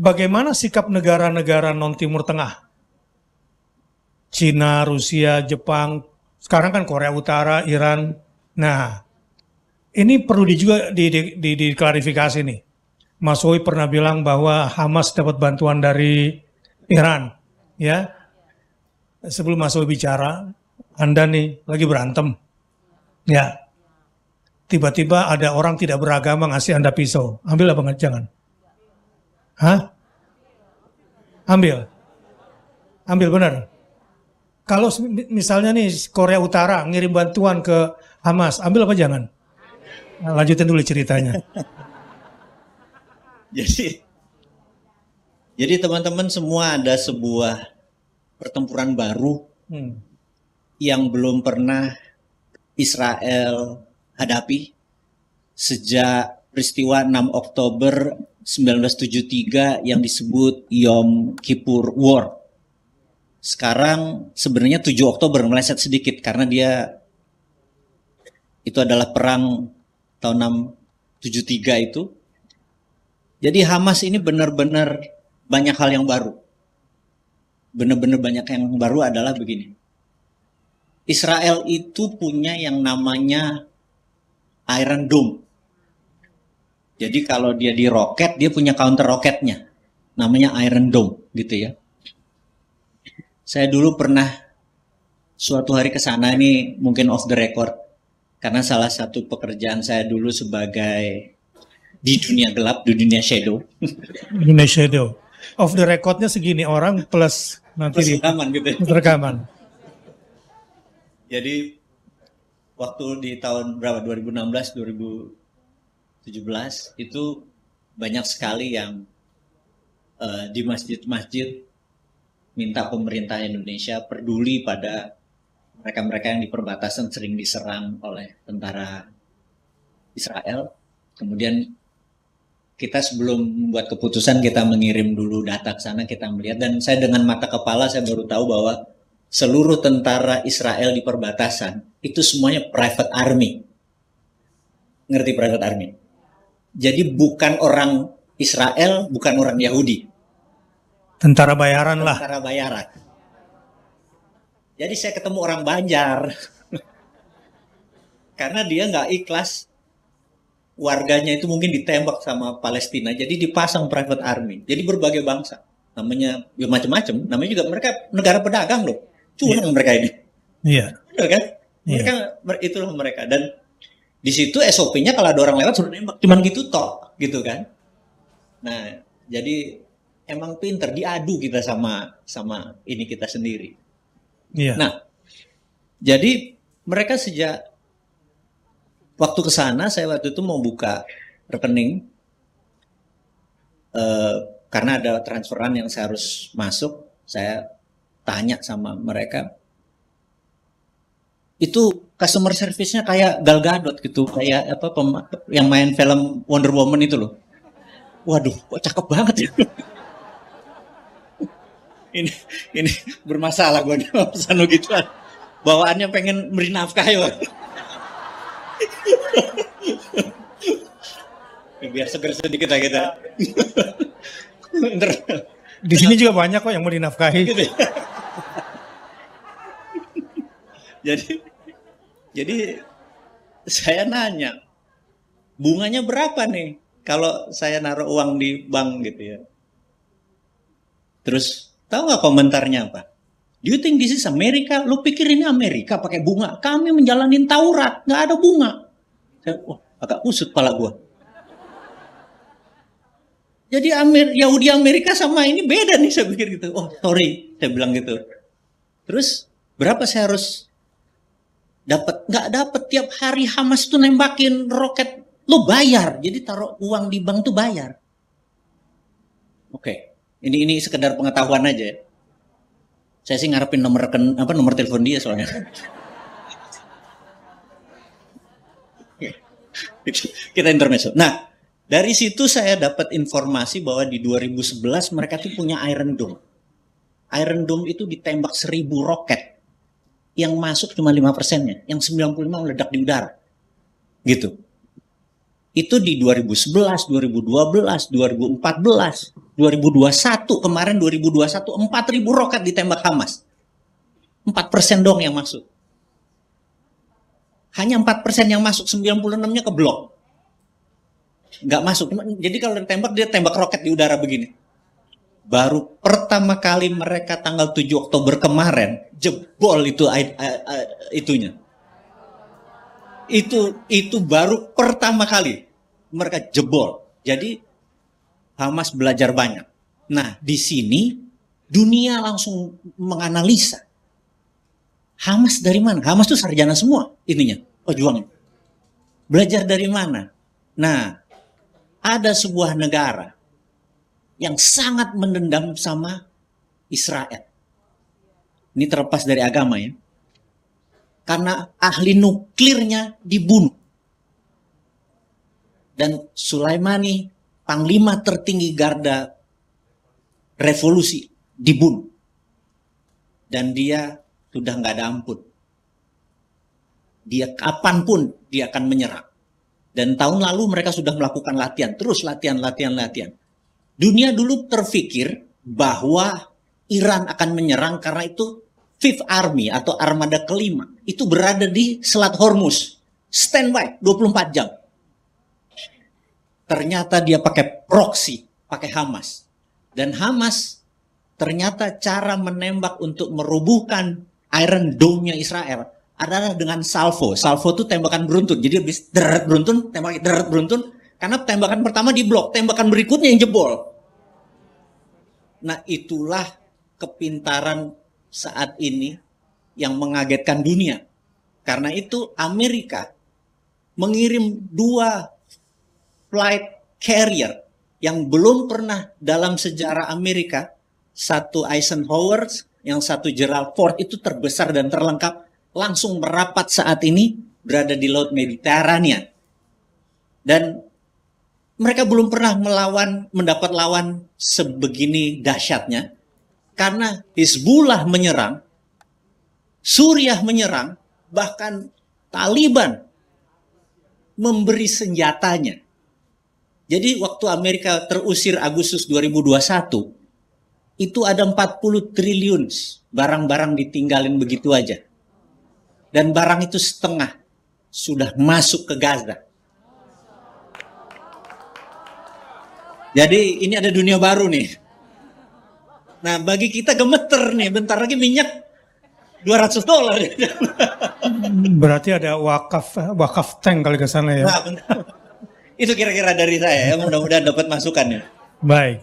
bagaimana sikap negara-negara non-Timur Tengah? Cina, Rusia, Jepang, sekarang kan Korea Utara, Iran. Nah, ini perlu juga diklarifikasi nih. Mas Wowi pernah bilang bahwa Hamas dapat bantuan dari Iran, ya. Sebelum Mas Wowi bicara, Anda nih lagi berantem, ya. Tiba-tiba ada orang tidak beragama ngasih Anda pisau, ambil apa nggak? Jangan. Hah? Ambil, ambil benar. Kalau misalnya nih Korea Utara ngirim bantuan ke Hamas, ambil apa jangan? Nah, lanjutin dulu ceritanya. Jadi teman-teman semua ada sebuah pertempuran baru yang belum pernah Israel hadapi sejak peristiwa 6 Oktober 1973 yang disebut Yom Kippur War. Sekarang sebenarnya 7 Oktober meleset sedikit karena dia itu adalah perang tahun 73 itu. Jadi Hamas ini benar-benar banyak hal yang baru. Benar-benar banyak yang baru adalah begini. Israel itu punya yang namanya Iron Dome. Jadi kalau dia di roket, dia punya counter roketnya. Namanya Iron Dome gitu ya. Saya dulu pernah suatu hari ke sana, ini mungkin off the record. Karena salah satu pekerjaan saya dulu sebagai di dunia gelap, di dunia shadow. Dunia shadow. Off the recordnya segini orang plus nanti plus rekaman gitu ya. Rekaman. Jadi waktu di tahun berapa 2016 2017 itu banyak sekali yang di masjid-masjid minta pemerintah Indonesia peduli pada mereka-mereka yang di perbatasan sering diserang oleh tentara Israel. Kemudian kita sebelum membuat keputusan kita mengirim dulu data ke sana, kita melihat, dan saya dengan mata kepala saya baru tahu bahwa seluruh tentara Israel di perbatasan itu semuanya private army. Ngerti private army? Jadi bukan orang Israel, bukan orang Yahudi. Tentara bayaran lah. Tentara bayaran. Jadi saya ketemu orang Banjar. Karena dia nggak ikhlas warganya itu mungkin ditembak sama Palestina. Jadi dipasang private army. Jadi berbagai bangsa. Namanya ya macam-macam. Namanya juga mereka negara pedagang loh. Curang mereka ini. Iya. Benar kan? Mereka itulah mereka. Dan di situ SOP-nya kalau ada orang lewat suruh nembak. Cuman gitu toh, gitu kan. Nah, jadi emang pinter diadu kita sama ini kita sendiri. Iya. Nah, jadi mereka sejak waktu ke sana, saya waktu itu mau buka rekening karena ada transferan yang saya harus masuk. Saya tanya sama mereka, itu customer service-nya kayak Gal Gadot gitu, kayak apa yang main film Wonder Woman itu loh. Waduh, kok cakep banget ya. ini bermasalah gue nih pesan gituan. Bawaannya pengen beri nafkah ya. Biar seger sedikit lah kita. Di sini juga banyak kok yang mau dinafkahi. Gitu ya? Jadi saya nanya, bunganya berapa nih kalau saya naruh uang di bank gitu ya. Terus tahu nggak komentarnya apa? Do you think this is Amerika? Lu pikir ini Amerika pakai bunga? Kami menjalanin Taurat, nggak ada bunga. Wah, agak kusut pala gua. Jadi Yahudi Amerika sama ini beda nih, saya pikir gitu. Oh sorry, saya bilang gitu. Terus berapa saya harus dapat? Nggak dapat, tiap hari Hamas tuh nembakin roket, lo bayar. Jadi taruh uang di bank tuh bayar. Oke. Ini sekedar pengetahuan aja. Saya sih ngarepin nomor telepon dia soalnya. Kita intermezzo. Nah, dari situ saya dapat informasi bahwa di 2011 mereka tuh punya Iron Dome. Iron Dome itu ditembak 1000 roket. Yang masuk cuma 5%-nya, yang 95 meledak di udara. Gitu. itu di 2011, 2012, 2014, 2021, kemarin 2021, 4.000 roket ditembak Hamas. 4% dong yang masuk. Hanya 4% yang masuk, 96-nya ke blok. Nggak masuk. Jadi kalau ditembak, dia tembak roket di udara begini. Baru pertama kali mereka tanggal 7 Oktober kemarin, jebol itu itunya. Itu baru pertama kali mereka jebol. Jadi Hamas belajar banyak. Nah, di sini dunia langsung menganalisa. Hamas dari mana? Hamas itu sarjana semua ininya, pejuangnya. Belajar dari mana? Nah, ada sebuah negara yang sangat mendendam sama Israel. Ini terlepas dari agama ya. Karena ahli nuklirnya dibunuh. Dan Sulaimani, panglima tertinggi garda revolusi, dibunuh. Dan dia sudah nggak ada ampun. Dia kapanpun dia akan menyerang. Dan tahun lalu mereka sudah melakukan latihan, terus latihan. Dunia dulu terfikir bahwa Iran akan menyerang karena itu Fifth Army atau armada kelima itu berada di Selat Hormuz, standby 24 jam. Ternyata dia pakai proxy, pakai Hamas. Dan Hamas ternyata cara menembak untuk merubuhkan Iron Dome-nya Israel adalah dengan salvo. Salvo itu tembakan beruntun. Jadi habis deret beruntun, tembak deret beruntun. Karena tembakan pertama diblok, tembakan berikutnya yang jebol. Nah, itulah kepintaran saat ini yang mengagetkan dunia. Karena itu Amerika mengirim 2 flight carrier yang belum pernah dalam sejarah Amerika. Satu Eisenhower, yang satu Gerald Ford, itu terbesar dan terlengkap. Langsung merapat saat ini berada di Laut Mediterania. Dan mereka belum pernah mendapat lawan sebegini dahsyatnya. Karena Hizbullah menyerang, Suriah menyerang, bahkan Taliban memberi senjatanya. Jadi waktu Amerika terusir Agustus 2021, itu ada 40 triliun barang-barang ditinggalin begitu aja. Dan barang itu setengah sudah masuk ke Gaza. Jadi ini ada dunia baru nih. Nah, bagi kita gemeter nih, bentar lagi minyak $200. Berarti ada wakaf tank kali ke sana ya. Nah, itu kira-kira dari saya ya, mudah-mudahan dapat masukan ya. Baik.